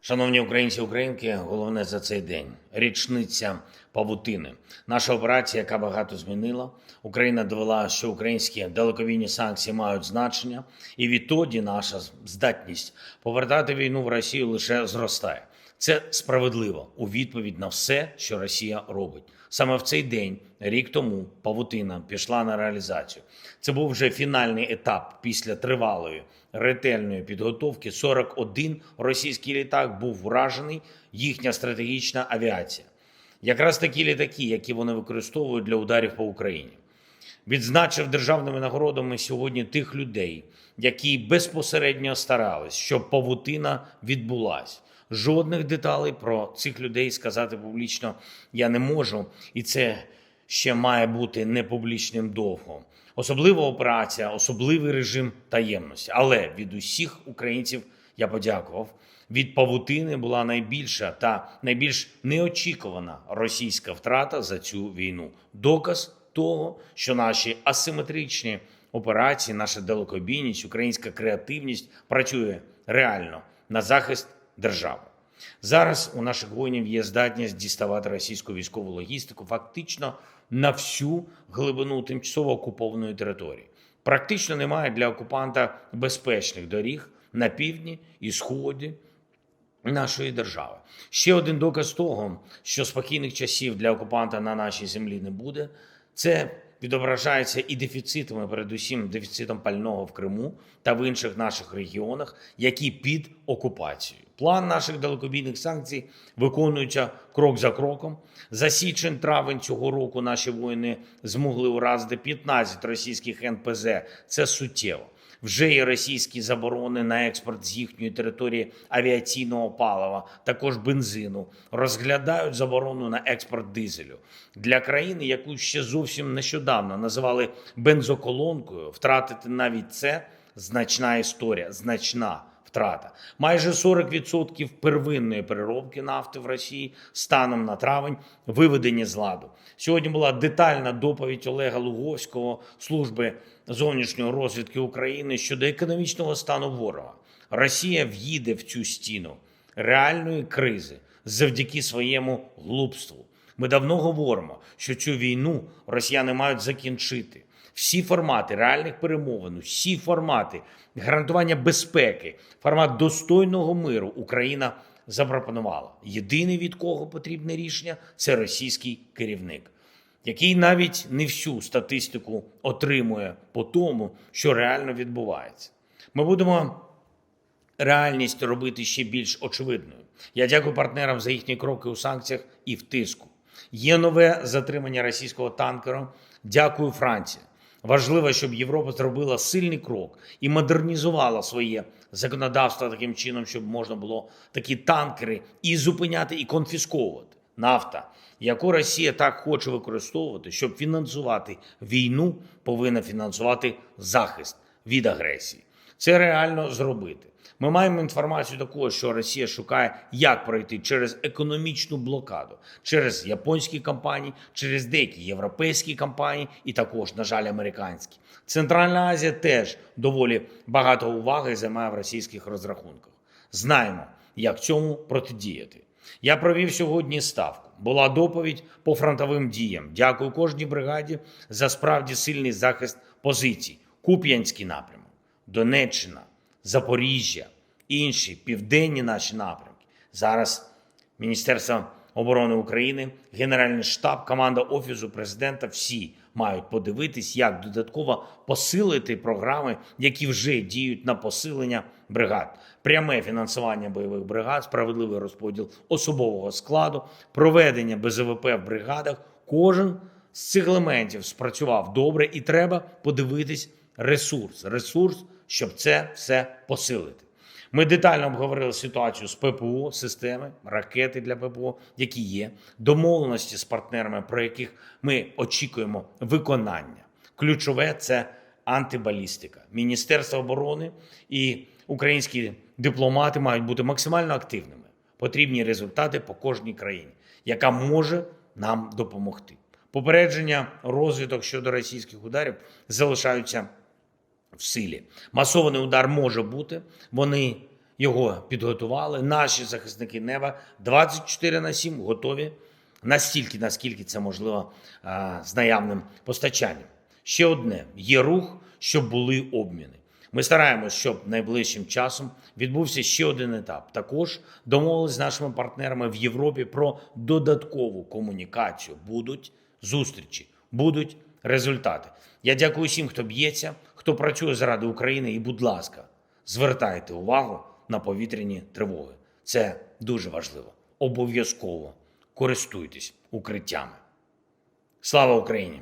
Шановні українці і українки, головне за цей день – річниця павутини. Наша операція, яка багато змінила. Україна довела, що українські далекобійні санкції мають значення, і відтоді наша здатність повертати війну в Росію лише зростає. Це справедливо у відповідь на все, що Росія робить. Саме в цей день, рік тому, павутина пішла на реалізацію. Це був вже фінальний етап після тривалої, ретельної підготовки. 41 російський літак був вражений, їхня стратегічна авіація. Якраз такі літаки, які вони використовують для ударів по Україні. Відзначив державними нагородами сьогодні тих людей, які безпосередньо старались, щоб павутина відбулась. Жодних деталей про цих людей сказати публічно я не можу, і це ще має бути не публічним довго. Особлива операція, особливий режим таємності. Але від усіх українців я подякував. Від павутини була найбільша та найбільш неочікувана російська втрата за цю війну. Доказ того, що наші асиметричні операції, наша далекобійність, українська креативність працює реально на захист держави. Зараз у наших воїнів є здатність діставати російську військову логістику фактично на всю глибину тимчасово окупованої території. Практично немає для окупанта безпечних доріг на півдні і сході нашої держави. Ще один доказ того, що спокійних часів для окупанта на нашій землі не буде, це відображається і дефіцитами, передусім дефіцитом пального в Криму та в інших наших регіонах, які під окупацією. План наших далекобійних санкцій виконується крок за кроком. За січень-травень цього року наші воїни змогли уразити 15 російських НПЗ. Це суттєво. Вже є російські заборони на експорт з їхньої території авіаційного палива, також бензину. Розглядають заборону на експорт дизелю. Для країни, яку ще зовсім нещодавно називали бензоколонкою, втратити навіть це – значна історія, значна втрата. Майже 40% первинної переробки нафти в Росії станом на травень виведені з ладу. Сьогодні була детальна доповідь Олега Луговського, Служби зовнішньої розвідки України щодо економічного стану ворога. Росія в'їде в цю стіну реальної кризи завдяки своєму глупству. Ми давно говоримо, що цю війну росіяни мають закінчити. Всі формати реальних перемовин, всі формати гарантування безпеки, формат достойного миру Україна запропонувала. Єдиний, від кого потрібне рішення – це російський керівник, який навіть не всю статистику отримує по тому, що реально відбувається. Ми будемо реальність робити ще більш очевидною. Я дякую партнерам за їхні кроки у санкціях і в тиску. Є нове затримання російського танкера. Дякую, Франція. Важливо, щоб Європа зробила сильний крок і модернізувала своє законодавство таким чином, щоб можна було такі танкери і зупиняти, і конфісковувати. Нафта, яку Росія так хоче використовувати, щоб фінансувати війну, повинна фінансувати захист від агресії. Це реально зробити. Ми маємо інформацію також, що Росія шукає, як пройти через економічну блокаду, через японські компанії, через деякі європейські компанії і також, на жаль, американські. Центральна Азія теж доволі багато уваги займає в російських розрахунках. Знаємо, як цьому протидіяти. Я провів сьогодні ставку. Була доповідь по фронтовим діям. Дякую кожній бригаді за справді сильний захист позицій. Куп'янський напрямок, Донеччина, Запоріжжя, інші південні наші напрямки. Зараз Міністерство оборони України, Генеральний штаб, команда Офісу Президента – всі мають подивитись, як додатково посилити програми, які вже діють на посилення бригад. Пряме фінансування бойових бригад, справедливий розподіл особового складу, проведення БЗВП в бригадах. Кожен з цих елементів спрацював добре і треба подивитись ресурс, щоб це все посилити. Ми детально обговорили ситуацію з ППО, системи, ракети для ППО, які є, домовленості з партнерами, про яких ми очікуємо виконання. Ключове – це антибалістика. Міністерство оборони і українські дипломати мають бути максимально активними. Потрібні результати по кожній країні, яка може нам допомогти. Попередження, розвиток щодо російських ударів залишаються в силі. Масований удар може бути, вони його підготували. Наші захисники неба 24/7 готові настільки, наскільки це можливо з наявним постачанням. Ще одне: є рух, щоб були обміни. Ми стараємося, щоб найближчим часом відбувся ще один етап. Також домовились з нашими партнерами в Європі про додаткову комунікацію. Будуть зустрічі, будуть результати. Я дякую всім, хто б'ється, хто працює заради України. І, будь ласка, звертайте увагу на повітряні тривоги. Це дуже важливо. Обов'язково користуйтесь укриттями. Слава Україні!